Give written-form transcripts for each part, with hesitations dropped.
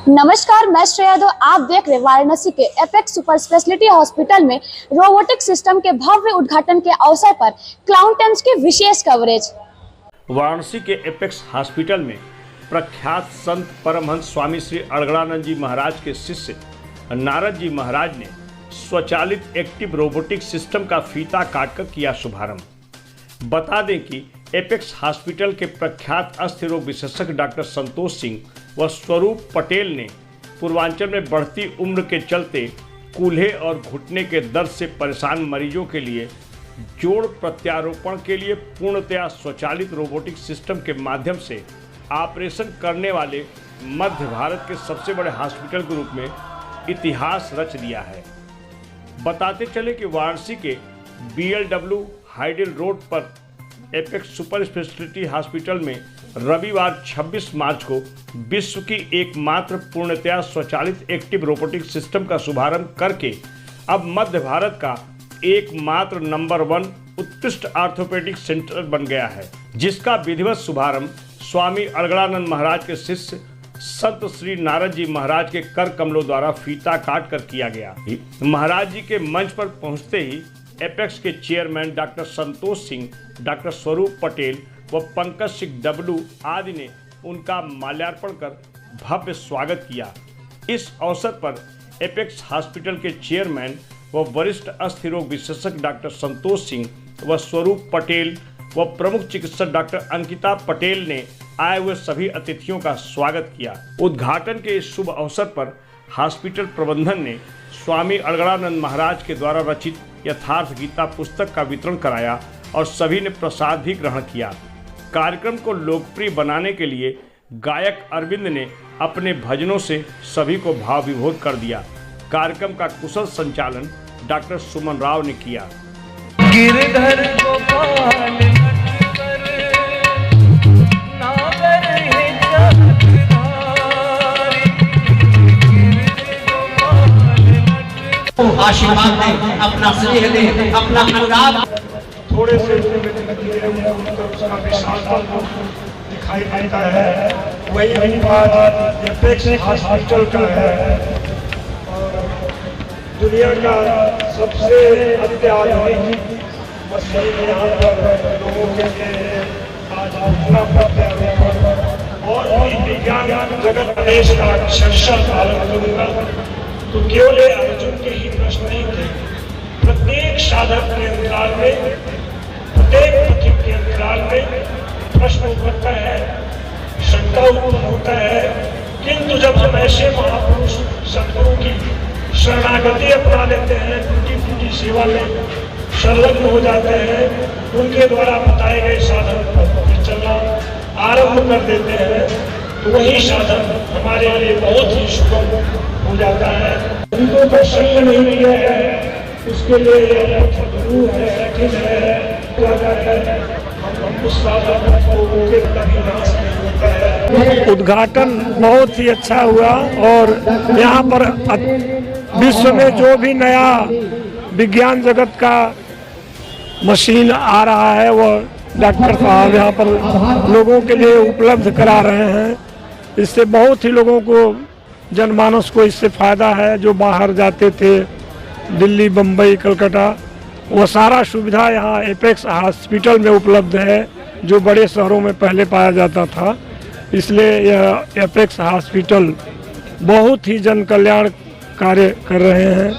नमस्कार, मैं श्रेया यादव। आप देख रहे वाराणसी के एपेक्स सुपर स्पेशलिटी हॉस्पिटल में रोबोटिक सिस्टम के भव्य उद्घाटन के अवसर पर क्लाउन टाइम्स की विशेष कवरेज। वाराणसी के एपेक्स हॉस्पिटल में प्रख्यात संत परमहंस स्वामी श्री अड़गड़ानंद जी महाराज के शिष्य नारद जी महाराज ने स्वचालित एक्टिव रोबोटिक सिस्टम का फीता काटकर किया शुभारंभ। बता दें कि एपेक्स हॉस्पिटल के प्रख्यात अस्थि रोग विशेषज्ञ डॉक्टर संतोष सिंह व स्वरूप पटेल ने पूर्वांचल में बढ़ती उम्र के चलते कूल्हे और घुटने के दर्द से परेशान मरीजों के लिए जोड़ प्रत्यारोपण के लिए पूर्णतया स्वचालित रोबोटिक सिस्टम के माध्यम से ऑपरेशन करने वाले मध्य भारत के सबसे बड़े हॉस्पिटल के रूप में इतिहास रच दिया है। बताते चले कि वाराणसी के BLW हाइडल रोड पर एपेक्स सुपर स्पेशलिटी हॉस्पिटल में रविवार 26 मार्च को विश्व की एकमात्र पूर्णतया स्वचालित एक्टिव रोबोटिक सिस्टम का शुभारंभ करके अब मध्य भारत का एकमात्र नंबर 1 उत्कृष्ट ऑर्थोपेडिक सेंटर बन गया है, जिसका विधिवत शुभारंभ स्वामी अड़गड़ानंद महाराज के शिष्य संत श्री नारद जी महाराज के कर कमलों द्वारा फीता काट कर किया गया। महाराज जी के मंच पर पहुंचते ही एपेक्स के chairman doctor Santosh Singh, doctor स्वरूप पटेल व पंकज सिंह डब्लू आदि ने उनका माल्यार्पण कर भव्य स्वागत किया। इस अवसर पर एपेक्स हॉस्पिटल के चेयरमैन व वरिष्ठ अस्थि रोग विशेषज्ञ डॉक्टर संतोष सिंह व स्वरूप पटेल व प्रमुख चिकित्सक डॉक्टर अंकिता पटेल ने आए हुए सभी अतिथियों का स्वागत किया। उद्घाटन के इस शुभ अवसर पर हॉस्पिटल प्रबंधन ने स्वामी अड़गड़ानंद महाराज के द्वारा रचित यथार्थ गीता पुस्तक का वितरण कराया और सभी ने प्रसाद भी ग्रहण किया। कार्यक्रम को लोकप्रिय बनाने के लिए गायक अरविंद ने अपने भजनों से सभी को भाव विभोर कर दिया। कार्यक्रम का कुशल संचालन डॉक्टर सुमन राव ने किया। गिरधर गोपाल आशीर्वाद दे, अपना स्नेह दे, अपना अनुराग। थोड़े से उसका विशालता दिखाई देता है। वही बात एपेक्स हॉस्पिटल का है। दुनिया का सबसे अत्याधुनिक मशीन यहाँ पर लोगों के लिए आज घटना और विज्ञान जगत देश का अक्षरशः पालन करूंगा। तो केवल अर्जुन के ही प्रश्न नहीं थे। प्रत्येक साधक के अंतराल में, प्रत्येक पथिक के अंतराल में प्रश्न उठता है, शंका उत्पन्न होता है। किंतु जब हम ऐसे महापुरुष संतों की शरणागति अपना लेते हैं, टूटी फूटी सेवा में संलग्न हो जाते हैं, उनके द्वारा बताए गए साधन पर चलना आरंभ कर देते हैं, तो वही साधन हमारे लिए बहुत ही सुगम हो जाता है। उनको का संग नहीं किया है, उसके लिए गुरु है, कठिन है, हम उस साधन को उद्घाटन बहुत ही अच्छा हुआ और यहाँ पर विश्व में जो भी नया विज्ञान जगत का मशीन आ रहा है वो डॉक्टर साहब यहाँ पर लोगों के लिए उपलब्ध करा रहे हैं। इससे बहुत ही लोगों को, जनमानस को इससे फ़ायदा है। जो बाहर जाते थे दिल्ली, बम्बई, कलकत्ता, वो सारा सुविधा यहाँ एपेक्स हॉस्पिटल में उपलब्ध है, जो बड़े शहरों में पहले पाया जाता था। इसलिए यह एपेक्स हॉस्पिटल बहुत ही जन कल्याण कार्य कर रहे हैं।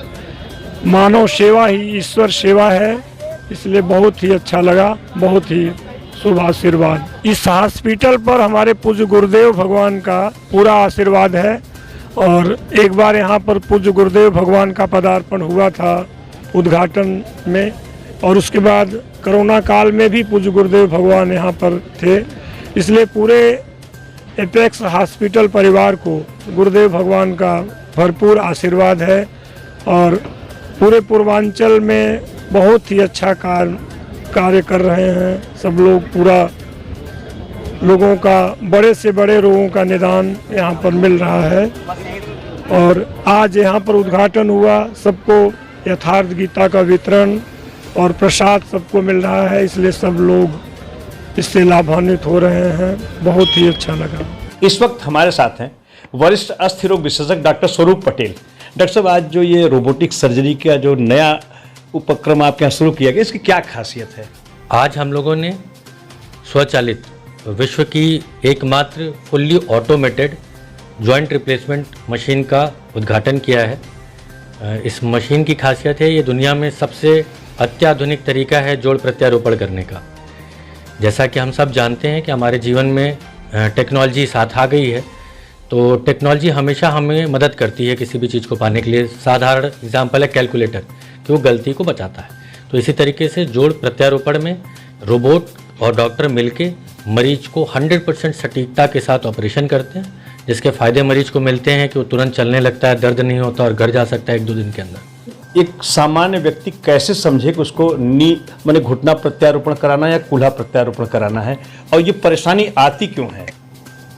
मानव सेवा ही ईश्वर सेवा है, इसलिए बहुत ही अच्छा लगा, बहुत ही शुभ आशीर्वाद। इस हॉस्पिटल पर हमारे पूज्य गुरुदेव भगवान का पूरा आशीर्वाद है और एक बार यहाँ पर पूज्य गुरुदेव भगवान का पदार्पण हुआ था उद्घाटन में, और उसके बाद कोरोना काल में भी पूज्य गुरुदेव भगवान यहाँ पर थे। इसलिए पूरे एपेक्स हॉस्पिटल परिवार को गुरुदेव भगवान का भरपूर आशीर्वाद है और पूरे पूर्वांचल में बहुत ही अच्छा कार्य कर रहे हैं सब लोग। पूरा लोगों का, बड़े से बड़े रोगों का निदान यहाँ पर मिल रहा है और आज यहाँ पर उद्घाटन हुआ। सबको यथार्थ गीता का वितरण और प्रसाद सबको मिल रहा है, इसलिए सब लोग इससे लाभान्वित हो रहे हैं। बहुत ही अच्छा लगा। इस वक्त हमारे साथ हैं वरिष्ठ अस्थि रोग विशेषज्ञ डॉक्टर स्वरूप पटेल। डॉक्टर साहब, आज जो ये रोबोटिक सर्जरी का जो नया उपक्रम आपके यहाँ शुरू किया गया, इसकी क्या खासियत है? आज हम लोगों ने स्वचालित विश्व की एकमात्र fully automated joint replacement machine का उद्घाटन किया है। इस मशीन की खासियत है, ये दुनिया में सबसे अत्याधुनिक तरीका है जोड़ प्रत्यारोपण करने का। जैसा कि हम सब जानते हैं कि हमारे जीवन में टेक्नोलॉजी साथ आ गई है, तो टेक्नोलॉजी हमेशा हमें मदद करती है किसी भी चीज़ को पाने के लिए। साधारण एग्जांपल है कैलकुलेटर, कि वो गलती को बचाता है। तो इसी तरीके से जोड़ प्रत्यारोपण में रोबोट और डॉक्टर मिलके मरीज को 100% सटीकता के साथ ऑपरेशन करते हैं, जिसके फ़ायदे मरीज को मिलते हैं कि वो तुरंत चलने लगता है, दर्द नहीं होता और घर जा सकता है 1-2 दिन के अंदर। एक सामान्य व्यक्ति कैसे समझे कि उसको माने घुटना प्रत्यारोपण कराना या कूल्हा प्रत्यारोपण कराना है, और ये परेशानी आती क्यों है?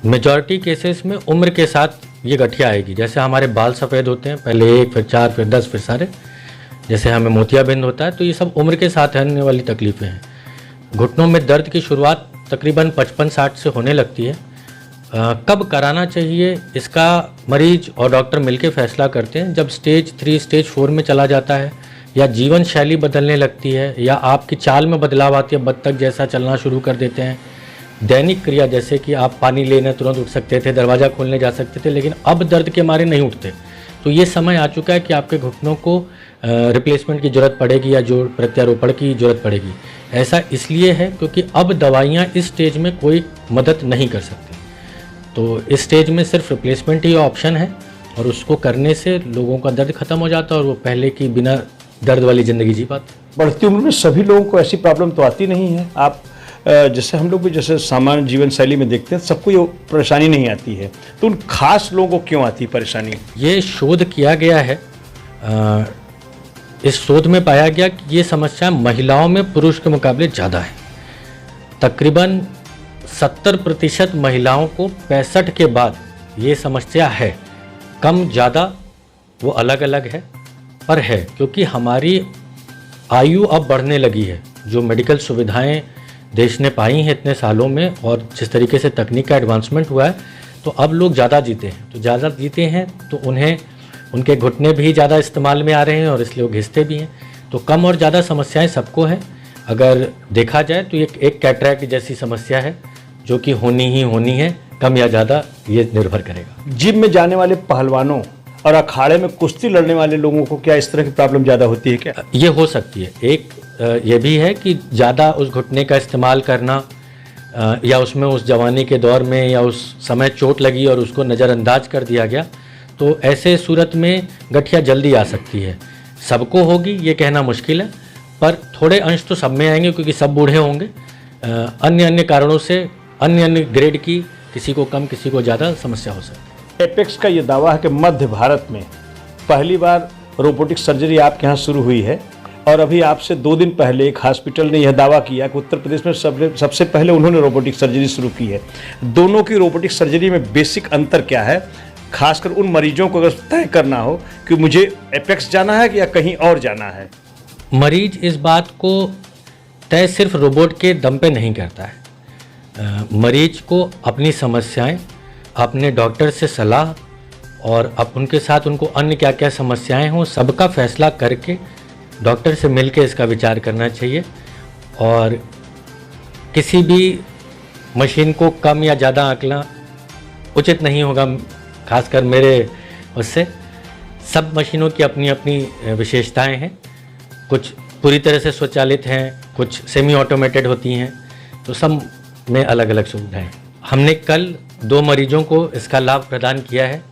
मेजॉरिटी केसेस में उम्र के साथ ये गठिया आएगी। जैसे हमारे बाल सफ़ेद होते हैं, पहले 1, फिर 4, फिर 10, फिर सारे, जैसे हमें मोतियाबिंद होता है, तो ये सब उम्र के साथ आने वाली तकलीफ़ें हैं। घुटनों में दर्द की शुरुआत तकरीबन 55-60 से होने लगती है। कब कराना चाहिए इसका मरीज और डॉक्टर मिलकर फैसला करते हैं। जब स्टेज 3, स्टेज 4 में चला जाता है, या जीवन शैली बदलने लगती है, या आपकी चाल में बदलाव आती है, बत्तख जैसा चलना शुरू कर देते हैं। दैनिक क्रिया, जैसे कि आप पानी लेने तुरंत उठ सकते थे, दरवाज़ा खोलने जा सकते थे, लेकिन अब दर्द के मारे नहीं उठते। तो ये समय आ चुका है कि आपके घुटनों को रिप्लेसमेंट की ज़रूरत पड़ेगी या जोड़ प्रत्यारोपण की ज़रूरत पड़ेगी। ऐसा इसलिए है क्योंकि अब दवाइयाँ इस स्टेज में कोई मदद नहीं कर सकती। तो इस स्टेज में सिर्फ रिप्लेसमेंट ही ऑप्शन है, और उसको करने से लोगों का दर्द खत्म हो जाता है और वो पहले की बिना दर्द वाली ज़िंदगी जी पाते। बढ़ती उम्र में सभी लोगों को ऐसी प्रॉब्लम तो आती नहीं है। आप जैसे हम लोग भी जैसे सामान्य जीवन शैली में देखते हैं, सबको ये परेशानी नहीं आती है, तो उन खास लोगों को क्यों आती परेशानी? ये शोध किया गया है। इस शोध में पाया गया कि ये समस्या महिलाओं में पुरुष के मुकाबले ज़्यादा है। तकरीबन 70% महिलाओं को 65 के बाद ये समस्या है। कम ज़्यादा वो अलग अलग है, पर है, क्योंकि हमारी आयु अब बढ़ने लगी है। जो मेडिकल सुविधाएं देश ने पाई हैं इतने सालों में, और जिस तरीके से तकनीक का एडवांसमेंट हुआ है, तो अब लोग ज़्यादा जीते हैं। तो ज़्यादा जीते हैं तो उन्हें उनके घुटने भी ज़्यादा इस्तेमाल में आ रहे हैं, और इसलिए वो घिसते भी हैं। तो कम और ज़्यादा समस्याएं सबको हैं। अगर देखा जाए तो एक कैटरैक्ट जैसी समस्या है, जो कि होनी ही होनी है। कम या ज़्यादा ये निर्भर करेगा। जिम में जाने वाले पहलवानों और अखाड़े में कुश्ती लड़ने वाले लोगों को क्या इस तरह की प्रॉब्लम ज़्यादा होती है क्या? ये हो सकती है। एक ये भी है कि ज़्यादा उस घुटने का इस्तेमाल करना, या उसमें उस जवानी के दौर में या उस समय चोट लगी और उसको नज़रअंदाज कर दिया गया, तो ऐसे सूरत में गठिया जल्दी आ सकती है। सबको होगी ये कहना मुश्किल है, पर थोड़े अंश तो सब में आएंगे, क्योंकि सब बूढ़े होंगे। अन्य कारणों से अन्य ग्रेड की, किसी को कम किसी को ज़्यादा समस्या हो सकती है। एपेक्स का ये दावा है कि मध्य भारत में पहली बार रोबोटिक सर्जरी आपके यहाँ शुरू हुई है, और अभी आपसे 2 दिन पहले एक हॉस्पिटल ने यह दावा किया कि उत्तर प्रदेश में सबसे पहले उन्होंने रोबोटिक सर्जरी शुरू की है। दोनों की रोबोटिक सर्जरी में बेसिक अंतर क्या है, खासकर उन मरीजों को अगर तय करना हो कि मुझे एपेक्स जाना है या कहीं और जाना है? मरीज इस बात को तय सिर्फ रोबोट के दम पे नहीं करता है। मरीज को अपनी समस्याएं अपने डॉक्टर से सलाह, और अब उनके साथ उनको अन्य क्या क्या समस्याएं हों, सबका फैसला करके डॉक्टर से मिलकर इसका विचार करना चाहिए। और किसी भी मशीन को कम या ज़्यादा आंकना उचित नहीं होगा, खासकर मेरे उससे। सब मशीनों की अपनी अपनी विशेषताएं हैं। कुछ पूरी तरह से स्वचालित हैं, कुछ सेमी ऑटोमेटेड होती हैं, तो सब में अलग अलग सुविधाएं। हमने कल 2 मरीजों को इसका लाभ प्रदान किया है।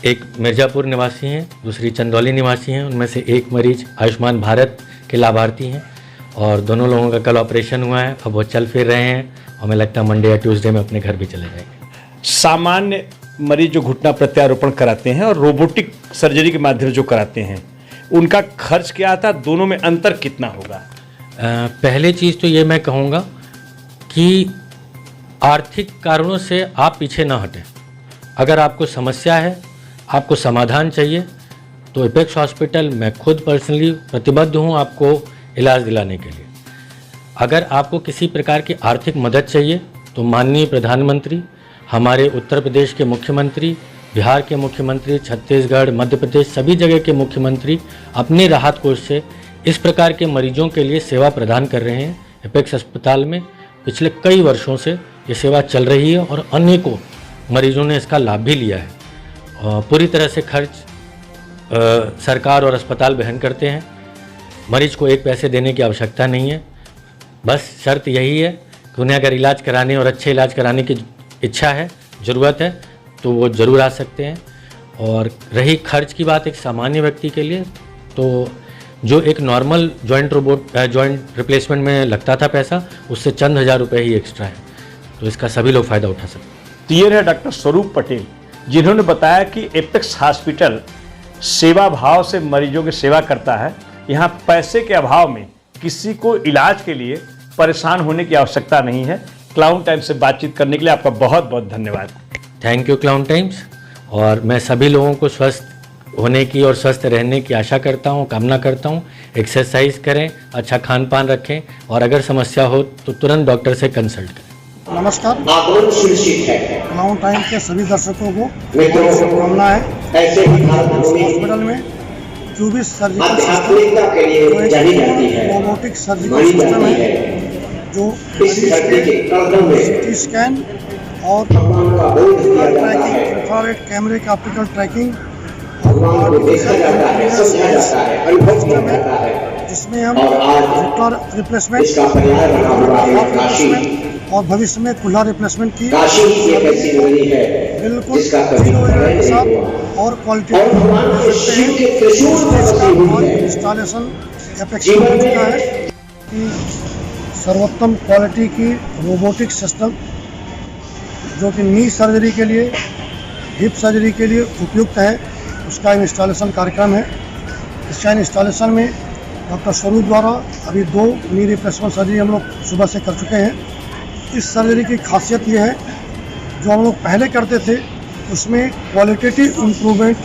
एक मिर्ज़ापुर निवासी हैं, दूसरी चंदौली निवासी हैं। उनमें से एक मरीज आयुष्मान भारत के लाभार्थी हैं, और दोनों लोगों का कल ऑपरेशन हुआ है। अब वो चल फिर रहे हैं, और हमें लगता है मंडे या ट्यूसडे में अपने घर भी चले जाएंगे। सामान्य मरीज जो घुटना प्रत्यारोपण कराते हैं और रोबोटिक सर्जरी के माध्यम से जो कराते हैं, उनका खर्च क्या आता है, दोनों में अंतर कितना होगा? पहले चीज़ तो ये मैं कहूँगा कि आर्थिक कारणों से आप पीछे ना हटें। अगर आपको समस्या है, आपको समाधान चाहिए, तो एपेक्स हॉस्पिटल मैं खुद पर्सनली प्रतिबद्ध हूँ आपको इलाज दिलाने के लिए। अगर आपको किसी प्रकार की आर्थिक मदद चाहिए, तो माननीय प्रधानमंत्री हमारे उत्तर प्रदेश के मुख्यमंत्री, बिहार के मुख्यमंत्री, छत्तीसगढ़, मध्य प्रदेश, सभी जगह के मुख्यमंत्री अपने राहत कोष से इस प्रकार के मरीजों के लिए सेवा प्रदान कर रहे हैं। एपेक्स अस्पताल में पिछले कई वर्षों से ये सेवा चल रही है और अनेकों मरीजों ने इसका लाभ भी लिया है। पूरी तरह से खर्च सरकार और अस्पताल वहन करते हैं। मरीज को एक पैसे देने की आवश्यकता नहीं है। बस शर्त यही है कि उन्हें अगर इलाज कराने और अच्छे इलाज कराने की इच्छा है, ज़रूरत है, तो वो ज़रूर आ सकते हैं। और रही खर्च की बात एक सामान्य व्यक्ति के लिए, तो जो एक नॉर्मल जॉइंट रिप्लेसमेंट में लगता था पैसा, उससे चंद हज़ार रुपये ही एक्स्ट्रा है। तो इसका सभी लोग फ़ायदा उठा सकते हैं। तो ये रहे डॉक्टर स्वरूप पटेल, जिन्होंने बताया कि एपेक्स हॉस्पिटल सेवा भाव से मरीजों की सेवा करता है। यहाँ पैसे के अभाव में किसी को इलाज के लिए परेशान होने की आवश्यकता नहीं है। क्लाउन टाइम्स से बातचीत करने के लिए आपका बहुत बहुत धन्यवाद। Thank you clown times. और मैं सभी लोगों को स्वस्थ होने की और स्वस्थ रहने की आशा करता हूँ, कामना करता हूँ। एक्सरसाइज करें, अच्छा खान पान रखें और अगर समस्या हो तो तुरंत डॉक्टर से कंसल्ट करें। नमस्कार, क्लाउन टाइम के सभी दर्शकों को शुभकामना है। हॉस्पिटल में 24 surgical system, robotic surgical system है जो सिटी स्कैन और ट्रैकिंग, इंफ्रारेड कैमरे का ऑप्टिकल ट्रैकिंग सिस्टम है, जिसमें हम रिप्लेसमेंट और भविष्य में खुला रिप्लेसमेंट की बिल्कुल जीरो एरर के साथ और क्वालिटी इंस्टॉलेशन एपेक्स कंपनी का है कि सर्वोत्तम क्वालिटी की रोबोटिक सिस्टम जो कि नी सर्जरी के लिए, हिप सर्जरी के लिए उपयुक्त है, उसका इंस्टॉलेशन कार्यक्रम है। इसका इंस्टॉलेशन में डॉक्टर स्वरूप द्वारा अभी 2 नी रिप्लेसमेंट सर्जरी हम लोग सुबह से कर चुके हैं। इस सर्जरी की खासियत ये है, जो हम लोग पहले करते थे उसमें क्वालिटेटिव इम्प्रूवमेंट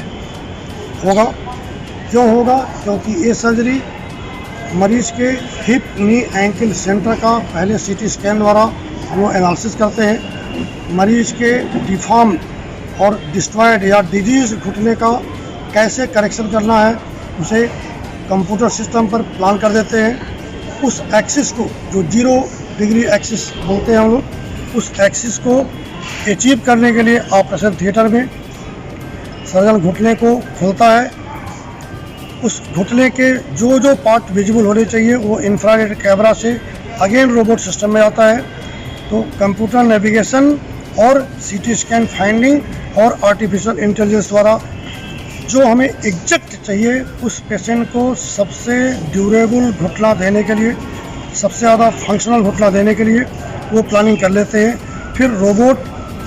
होगा। क्यों होगा? क्योंकि ये सर्जरी मरीज़ के हिप, नी, एंकल सेंटर का पहले सीटी स्कैन द्वारा हम लोग एनालिसिस करते हैं। मरीज़ के डिफॉर्म और डिस्ट्रॉयड या डिजीज घुटने का कैसे करेक्शन करना है उसे कंप्यूटर सिस्टम पर प्लान कर देते हैं। उस एक्सिस को, जो 0 डिग्री एक्सिस बोलते हैं हम लोग, उस एक्सिस को अचीव करने के लिए ऑपरेशन थिएटर में सर्जन घुटने को खोलता है। उस घुटने के जो जो पार्ट विजिबल होने चाहिए वो इंफ्रारेड कैमरा से अगेन रोबोट सिस्टम में आता है। तो कंप्यूटर नेविगेशन और सीटी स्कैन फाइंडिंग और आर्टिफिशियल इंटेलिजेंस द्वारा जो हमें एग्जैक्ट चाहिए उस पेशेंट को सबसे ड्यूरेबल घुटना देने के लिए, सबसे ज़्यादा फंक्शनल घुटना देने के लिए वो प्लानिंग कर लेते हैं। फिर रोबोट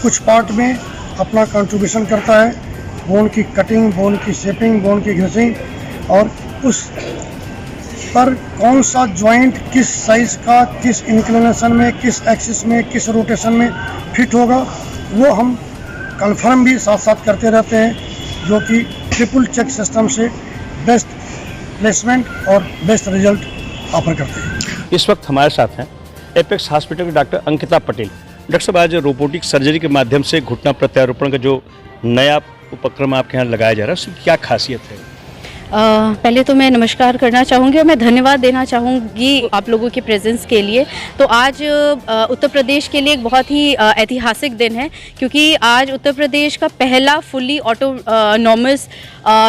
कुछ पार्ट में अपना कंट्रीब्यूशन करता है, बोन की कटिंग, बोन की शेपिंग, बोन की ग्रेसिंग, और उस पर कौन सा जॉइंट किस साइज़ का, किस इंक्लिनेशन में, किस एक्सिस में, किस रोटेशन में फिट होगा, वो हम कंफर्म भी साथ साथ करते रहते हैं, जो कि ट्रिपल चेक सिस्टम से बेस्ट प्लेसमेंट और बेस्ट रिजल्ट ऑफर करते हैं। इस वक्त हमारे साथ हैं एपेक्स हॉस्पिटल के डॉक्टर अंकिता पटेल। डॉक्टर साहब, आज रोबोटिक सर्जरी के माध्यम से घुटना प्रत्यारोपण का जो नया उपक्रम आपके यहाँ लगाया जा रहा है, उसकी क्या खासियत है? पहले तो मैं नमस्कार करना चाहूँगी और मैं धन्यवाद देना चाहूँगी आप लोगों के प्रेजेंस के लिए। तो आज उत्तर प्रदेश के लिए एक बहुत ही ऐतिहासिक दिन है, क्योंकि आज उत्तर प्रदेश का पहला फुल्ली ऑटोनॉमस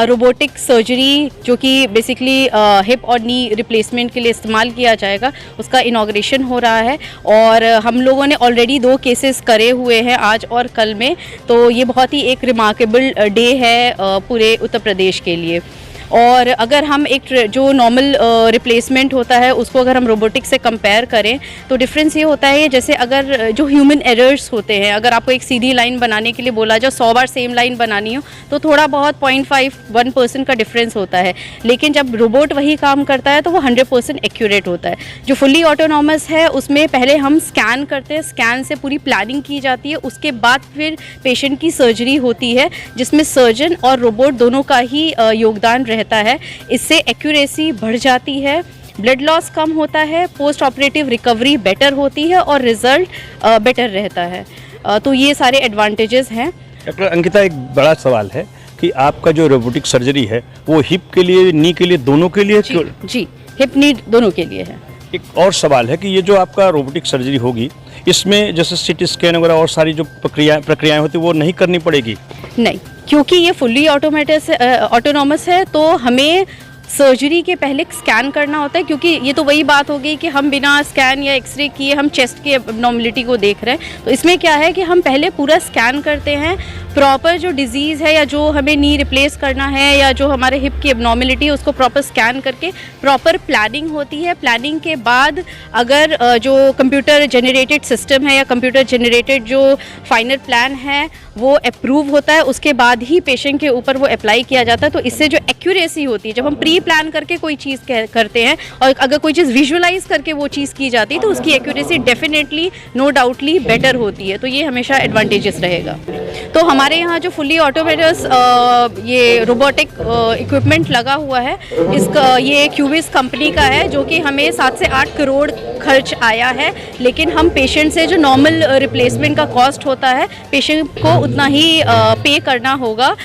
रोबोटिक सर्जरी, जो कि बेसिकली हिप और नी रिप्लेसमेंट के लिए इस्तेमाल किया जाएगा, उसका इनॉग्रेशन हो रहा है। और हम लोगों ने ऑलरेडी 2 केसेस करे हुए हैं आज और कल में, तो ये बहुत ही एक रिमार्केबल डे है पूरे उत्तर प्रदेश के लिए। और अगर हम एक जो नॉर्मल रिप्लेसमेंट होता है उसको अगर हम रोबोटिक से कंपेयर करें तो डिफरेंस ये होता है, जैसे अगर जो ह्यूमन एरर्स होते हैं, अगर आपको एक सीधी लाइन बनाने के लिए बोला जाए 100 बार सेम लाइन बनानी हो तो थोड़ा बहुत 0.5-1% का डिफरेंस होता है, लेकिन जब रोबोट वही काम करता है तो वो 100% एक्यूरेट होता है। जो फुल्ली ऑटोनॉमस है उसमें पहले हम स्कैन करते हैं, स्कैन से पूरी प्लानिंग की जाती है, उसके बाद फिर पेशेंट की सर्जरी होती है, जिसमें सर्जन और रोबोट दोनों का ही योगदान रहता है। इससे एक्यूरेसी बढ़ जाती है, ब्लड लॉस कम होता है, पोस्ट ऑपरेटिव रिकवरी बेटर होती है और रिजल्ट बेटर रहता है। तो ये सारे एडवांटेजेस हैं। डॉक्टर अंकिता, एक बड़ा सवाल है कि आपका जो रोबोटिक सर्जरी है वो हिप के लिए, नी के लिए, दोनों के लिए? जी, हिप नी दोनों के लिए है। एक और सवाल है कि ये जो आपका रोबोटिक सर्जरी होगी इसमें जैसे सीटी स्कैन वगैरह और सारी जो प्रक्रियाएं होती है वो नहीं करनी पड़ेगी? नहीं, क्योंकि ये फुल्ली ऑटोनॉमस है तो हमें सर्जरी के पहले स्कैन करना होता है, क्योंकि ये तो वही बात हो गई कि हम बिना स्कैन या एक्सरे किए हम चेस्ट की एबनॉर्मलिटी को देख रहे हैं। तो इसमें क्या है कि हम पहले पूरा स्कैन करते हैं, प्रॉपर जो डिजीज़ है या जो हमें नी रिप्लेस करना है या जो हमारे हिप की एबनॉर्मलिटी है उसको प्रॉपर स्कैन करके प्रॉपर प्लानिंग होती है। प्लानिंग के बाद अगर जो कंप्यूटर जनरेटेड सिस्टम है या कंप्यूटर जनरेटेड जो फाइनल प्लान है वो अप्रूव होता है, उसके बाद ही पेशेंट के ऊपर वो अप्लाई किया जाता है। तो इससे जो एक्यूरेसी होती है, जब हम प्री प्लान करके कोई चीज़ करते हैं और अगर कोई चीज़ विजुअलाइज करके वो चीज़ की जाती है तो उसकी accuracy definitely no doubtly better होती है। तो ये हमेशा एडवांटेजेस रहेगा। तो हमारे यहाँ जो फुल्ली ऑटोमेटस ये रोबोटिक इक्विपमेंट लगा हुआ है, इसका ये क्यूबिस कंपनी का है, जो कि हमें 7 से 8 करोड़ खर्च आया है। लेकिन हम पेशेंट से जो नॉर्मल रिप्लेसमेंट का कॉस्ट होता है पेशेंट को उतना ही पे करना होगा।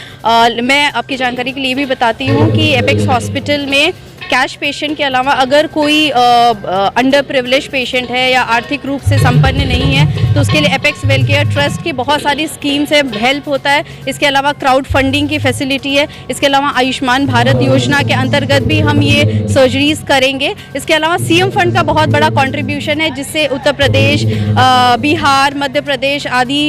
मैं आपकी जानकारी के लिए भी बताती हूँ कि एपेक्स हॉस्पिटल में कैश पेशेंट के अलावा अगर कोई अंडर प्रिविलेज पेशेंट है या आर्थिक रूप से संपन्न नहीं है तो उसके लिए एपेक्स वेलकेयर ट्रस्ट की बहुत सारी स्कीम्स है, हेल्प होता है। इसके अलावा क्राउड फंडिंग की फैसिलिटी है। इसके अलावा आयुष्मान भारत योजना के अंतर्गत भी हम ये सर्जरीज करेंगे। इसके अलावा सीएम फंड का बहुत बड़ा कंट्रीब्यूशन है, जिससे उत्तर प्रदेश, बिहार, मध्य प्रदेश आदि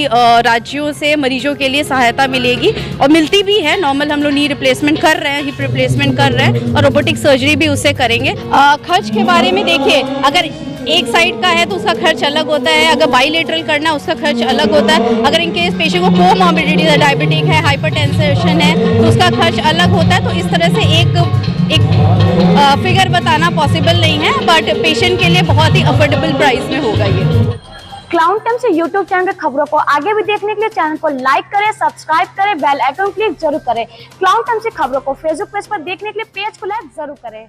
राज्यों से मरीजों के लिए सहायता मिलेगी और मिलती भी है। नॉर्मल हम लोग नी रिप्लेसमेंट कर रहे हैं, हिप रिप्लेसमेंट कर रहे हैं और रोबोटिक सर्जरी भी उससे करेंगे। खर्च के बारे में देखिए, अगर एक साइड का है तो उसका खर्च अलग होता है, अगर बाइलेटरल करना है उसका खर्च अलग होता है। अगर इन केस पेशेंट को कोमॉर्बिडिटी है, डायबिटिक है, हाइपरटेंशन है तो उसका खर्च अलग होता है। तो इस तरह से एक फिगर बताना पॉसिबल नहीं है, बट पेशेंट के लिए बहुत ही अफोर्डेबल प्राइस में होगा ये। क्लाउन टाइम्स से यूट्यूब चैनल के खबरों को आगे भी देखने के लिए चैनल को लाइक करें, सब्सक्राइब करें, बेल आइकन क्लिक जरूर करें। क्लाउन टाइम्स से खबरों को फेसबुक पेज पर देखने के लिए पेज को लाइक जरूर करें।